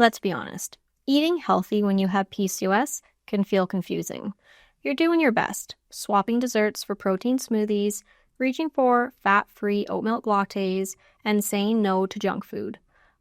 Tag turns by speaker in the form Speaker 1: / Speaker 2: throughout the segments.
Speaker 1: Let's be honest, eating healthy when you have PCOS can feel confusing. You're doing your best, swapping desserts for protein smoothies, reaching for fat-free oat milk lattes, and saying no to junk food.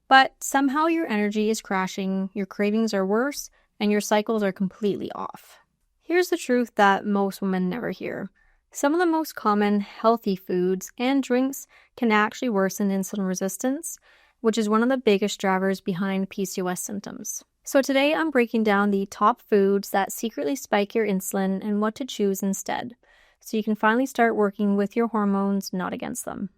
Speaker 1: But somehow your energy is crashing, your cravings are worse, and your cycles are completely off. Here's the truth that most women never hear. Some of the most common healthy foods and drinks can actually worsen insulin resistance, which is one of the biggest drivers behind PCOS symptoms. So today I'm breaking down the top foods that secretly spike your insulin and what to choose instead, so you can finally start working with your hormones, not against them.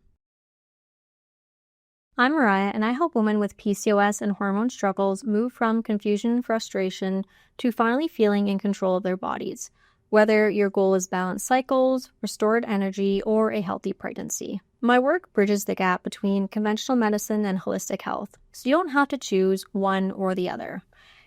Speaker 1: I'm Mariah, and I help women with PCOS and hormone struggles move from confusion and frustration to finally feeling in control of their bodies, whether your goal is balanced cycles, restored energy, or a healthy pregnancy. My work bridges the gap between conventional medicine and holistic health, so you don't have to choose one or the other.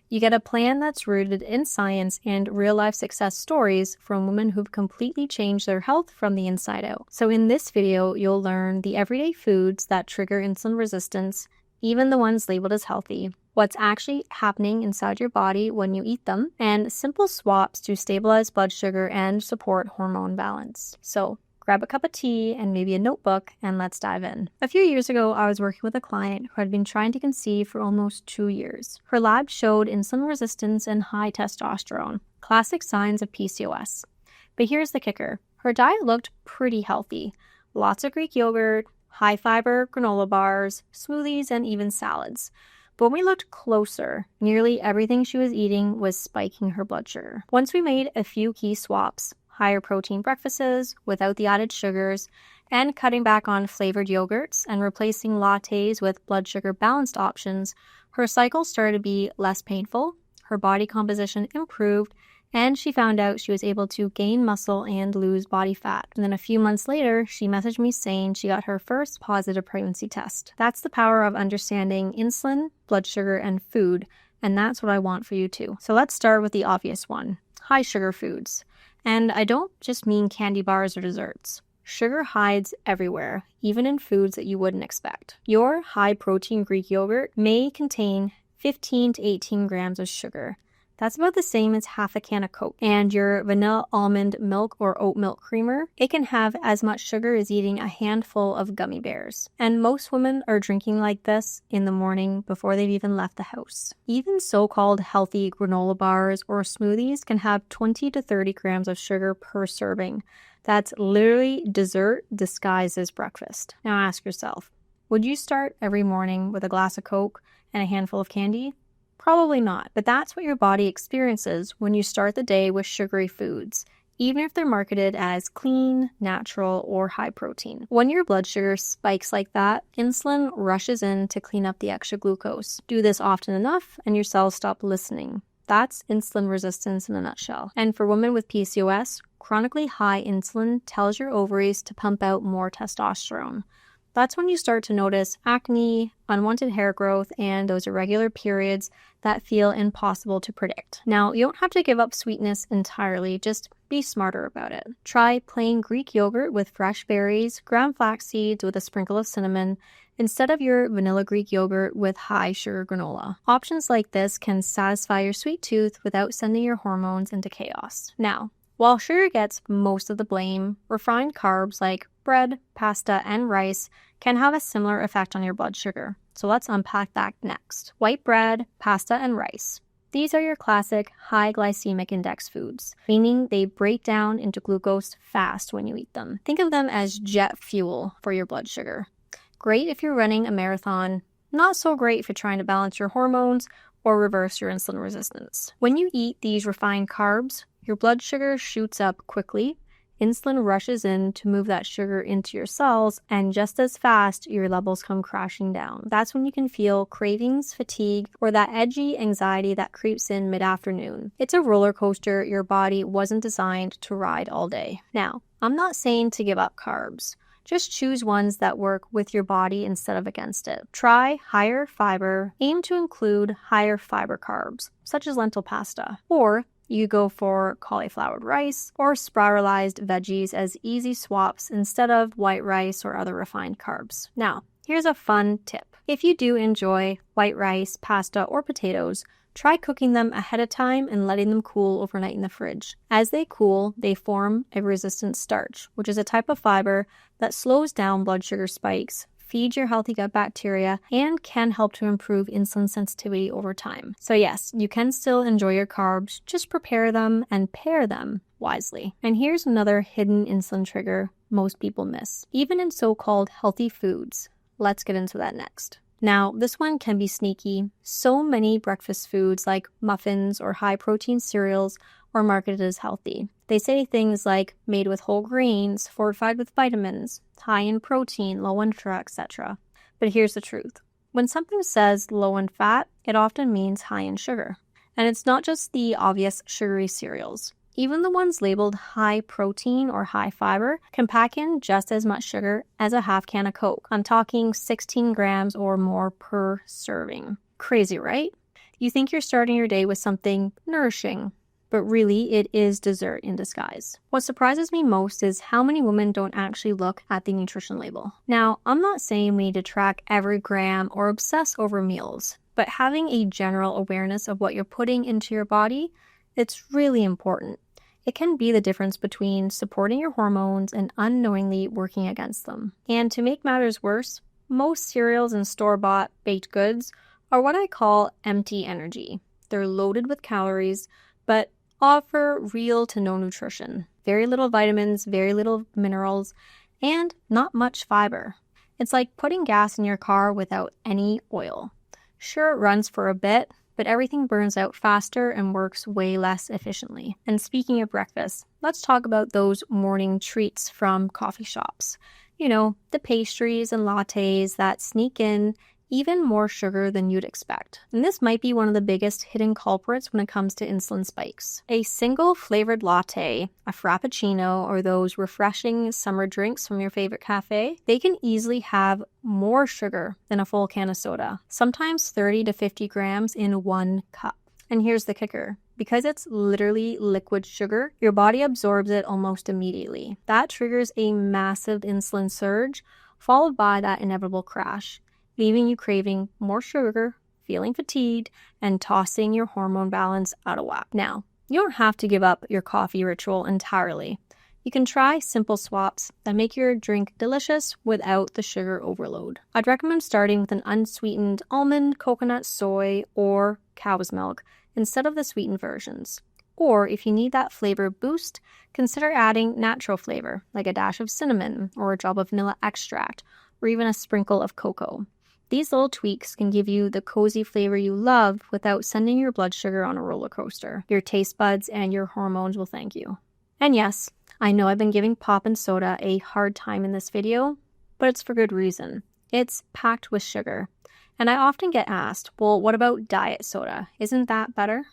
Speaker 1: You get a plan that's rooted in science and real-life success stories from women who've completely changed their health from the inside out. So in this video, you'll learn the everyday foods that trigger insulin resistance, even the ones labeled as healthy, what's actually happening inside your body when you eat them, and simple swaps to stabilize blood sugar and support hormone balance. So grab a cup of tea and maybe a notebook, and let's dive in. A few years ago, I was working with a client who had been trying to conceive for almost 2 years. Her lab showed insulin resistance and high testosterone, classic signs of PCOS. But here's the kicker. Her diet looked pretty healthy. Lots of Greek yogurt, high-fiber granola bars, smoothies, and even salads. But when we looked closer, nearly everything she was eating was spiking her blood sugar. Once we made a few key swaps, higher protein breakfasts without the added sugars, and cutting back on flavored yogurts and replacing lattes with blood sugar balanced options, her cycle started to be less painful, her body composition improved, and she found out she was able to gain muscle and lose body fat. And then a few months later, she messaged me saying she got her first positive pregnancy test. That's the power of understanding insulin, blood sugar, and food, and that's what I want for you too. So let's start with the obvious one, high sugar foods. And I don't just mean candy bars or desserts. Sugar hides everywhere, even in foods that you wouldn't expect. Your high-protein Greek yogurt may contain 15 to 18 grams of sugar. That's about the same as half a can of Coke. And your vanilla almond milk or oat milk creamer, it can have as much sugar as eating a handful of gummy bears. And most women are drinking like this in the morning before they've even left the house. Even so-called healthy granola bars or smoothies can have 20 to 30 grams of sugar per serving. That's literally dessert disguised as breakfast. Now ask yourself, would you start every morning with a glass of Coke and a handful of candy? Probably not, but that's what your body experiences when you start the day with sugary foods, even if they're marketed as clean, natural, or high protein. When your blood sugar spikes like that, insulin rushes in to clean up the extra glucose. Do this often enough, and your cells stop listening. That's insulin resistance in a nutshell. And for women with PCOS, chronically high insulin tells your ovaries to pump out more testosterone. That's when you start to notice acne, unwanted hair growth, and those irregular periods that feel impossible to predict. Now, you don't have to give up sweetness entirely, just be smarter about it. Try plain Greek yogurt with fresh berries, ground flax seeds with a sprinkle of cinnamon, instead of your vanilla Greek yogurt with high sugar granola. Options like this can satisfy your sweet tooth without sending your hormones into chaos. Now, while sugar gets most of the blame, refined carbs like bread, pasta, and rice can have a similar effect on your blood sugar. So let's unpack that next. White bread, pasta, and rice. These are your classic high glycemic index foods, meaning they break down into glucose fast when you eat them. Think of them as jet fuel for your blood sugar. Great if you're running a marathon, not so great if you're trying to balance your hormones or reverse your insulin resistance. When you eat these refined carbs, your blood sugar shoots up quickly, insulin rushes in to move that sugar into your cells, and just as fast, your levels come crashing down. That's when you can feel cravings, fatigue, or that edgy anxiety that creeps in mid-afternoon. It's a roller coaster your body wasn't designed to ride all day. Now, I'm not saying to give up carbs. Just choose ones that work with your body instead of against it. Try higher fiber. Aim to include higher fiber carbs, such as lentil pasta, or you go for cauliflowered rice or spiralized veggies as easy swaps instead of white rice or other refined carbs. Now, here's a fun tip. If you do enjoy white rice, pasta, or potatoes, try cooking them ahead of time and letting them cool overnight in the fridge. As they cool, they form a resistant starch, which is a type of fiber that slows down blood sugar spikes, feeds your healthy gut bacteria, and can help to improve insulin sensitivity over time. So yes, you can still enjoy your carbs, just prepare them and pair them wisely. And here's another hidden insulin trigger most people miss, even in so-called healthy foods. Let's get into that next. Now, this one can be sneaky. So many breakfast foods like muffins or high-protein cereals are marketed as healthy. They say things like made with whole grains, fortified with vitamins, high in protein, low in sugar, etc. But here's the truth. When something says low in fat, it often means high in sugar. And it's not just the obvious sugary cereals. Even the ones labeled high protein or high fiber can pack in just as much sugar as a half can of Coke. I'm talking 16 grams or more per serving. Crazy, right? You think you're starting your day with something nourishing, but really it is dessert in disguise. What surprises me most is how many women don't actually look at the nutrition label. Now, I'm not saying we need to track every gram or obsess over meals, but having a general awareness of what you're putting into your body, it's really important. It can be the difference between supporting your hormones and unknowingly working against them. And to make matters worse, most cereals and store-bought baked goods are what I call empty energy. They're loaded with calories, but offer real to no nutrition. Very little vitamins, very little minerals, and not much fiber. It's like putting gas in your car without any oil. Sure, it runs for a bit, but everything burns out faster and works way less efficiently. And speaking of breakfast, let's talk about those morning treats from coffee shops. You know, the pastries and lattes that sneak in even more sugar than you'd expect. And this might be one of the biggest hidden culprits when it comes to insulin spikes. A single flavored latte, a frappuccino, or those refreshing summer drinks from your favorite cafe, they can easily have more sugar than a full can of soda, sometimes 30 to 50 grams in one cup. And here's the kicker. Because it's literally liquid sugar, your body absorbs it almost immediately. That triggers a massive insulin surge, followed by that inevitable crash, leaving you craving more sugar, feeling fatigued, and tossing your hormone balance out of whack. Now, you don't have to give up your coffee ritual entirely. You can try simple swaps that make your drink delicious without the sugar overload. I'd recommend starting with an unsweetened almond, coconut, soy, or cow's milk instead of the sweetened versions. Or if you need that flavor boost, consider adding natural flavor, like a dash of cinnamon or a drop of vanilla extract, or even a sprinkle of cocoa. These little tweaks can give you the cozy flavor you love without sending your blood sugar on a roller coaster. Your taste buds and your hormones will thank you. And yes, I know I've been giving pop and soda a hard time in this video, but it's for good reason. It's packed with sugar. And I often get asked, well, what about diet soda? Isn't that better?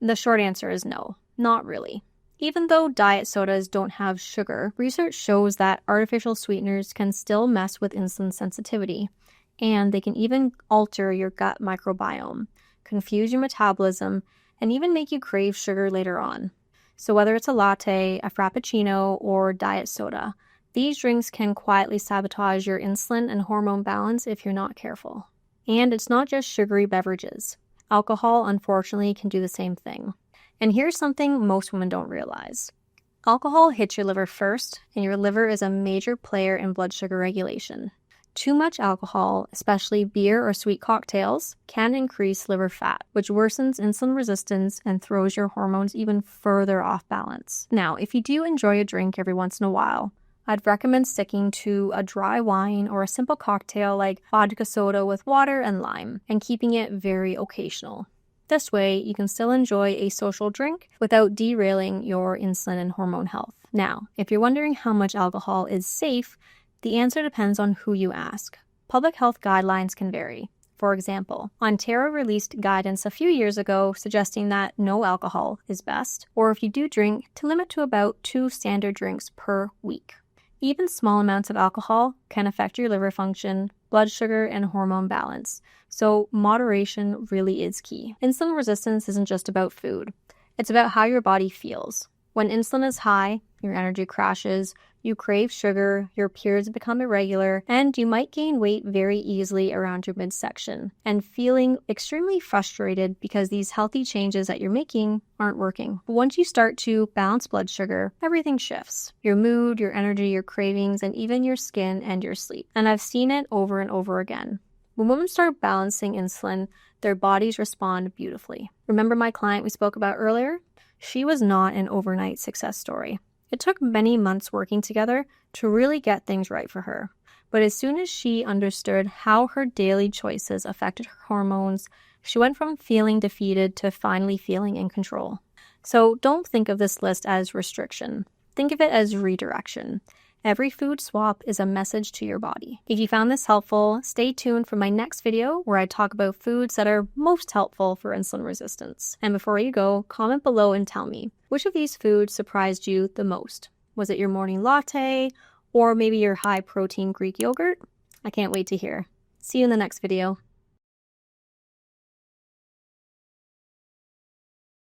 Speaker 1: The short answer is no, not really. Even though diet sodas don't have sugar, research shows that artificial sweeteners can still mess with insulin sensitivity. And they can even alter your gut microbiome, confuse your metabolism, and even make you crave sugar later on. So whether it's a latte, a frappuccino, or diet soda, these drinks can quietly sabotage your insulin and hormone balance if you're not careful. And it's not just sugary beverages. Alcohol, unfortunately, can do the same thing. And here's something most women don't realize. Alcohol hits your liver first, and your liver is a major player in blood sugar regulation. Too much alcohol, especially beer or sweet cocktails, can increase liver fat, which worsens insulin resistance and throws your hormones even further off balance. Now, if you do enjoy a drink every once in a while, I'd recommend sticking to a dry wine or a simple cocktail like vodka soda with water and lime, and keeping it very occasional. This way, you can still enjoy a social drink without derailing your insulin and hormone health. Now, if you're wondering how much alcohol is safe, the answer depends on who you ask. Public health guidelines can vary. For example, Ontario released guidance a few years ago suggesting that no alcohol is best, or if you do drink, to limit to about 2 standard drinks per week. Even small amounts of alcohol can affect your liver function, blood sugar, and hormone balance, so moderation really is key. Insulin resistance isn't just about food. It's about how your body feels. When insulin is high, your energy crashes, You crave sugar, your periods become irregular, and you might gain weight very easily around your midsection, and feeling extremely frustrated because these healthy changes that you're making aren't working. But once you start to balance blood sugar, everything shifts. Your mood, your energy, your cravings, and even your skin and your sleep. And I've seen it over and over again. When women start balancing insulin, their bodies respond beautifully. Remember my client we spoke about earlier? She was not an overnight success story. It took many months working together to really get things right for her. But as soon as she understood how her daily choices affected her hormones, she went from feeling defeated to finally feeling in control. So don't think of this list as restriction. Think of it as redirection. Every food swap is a message to your body. If you found this helpful, stay tuned for my next video where I talk about foods that are most helpful for insulin resistance. And before you go, comment below and tell me, which of these foods surprised you the most? Was it your morning latte or maybe your high-protein Greek yogurt? I can't wait to hear. See you in the next video.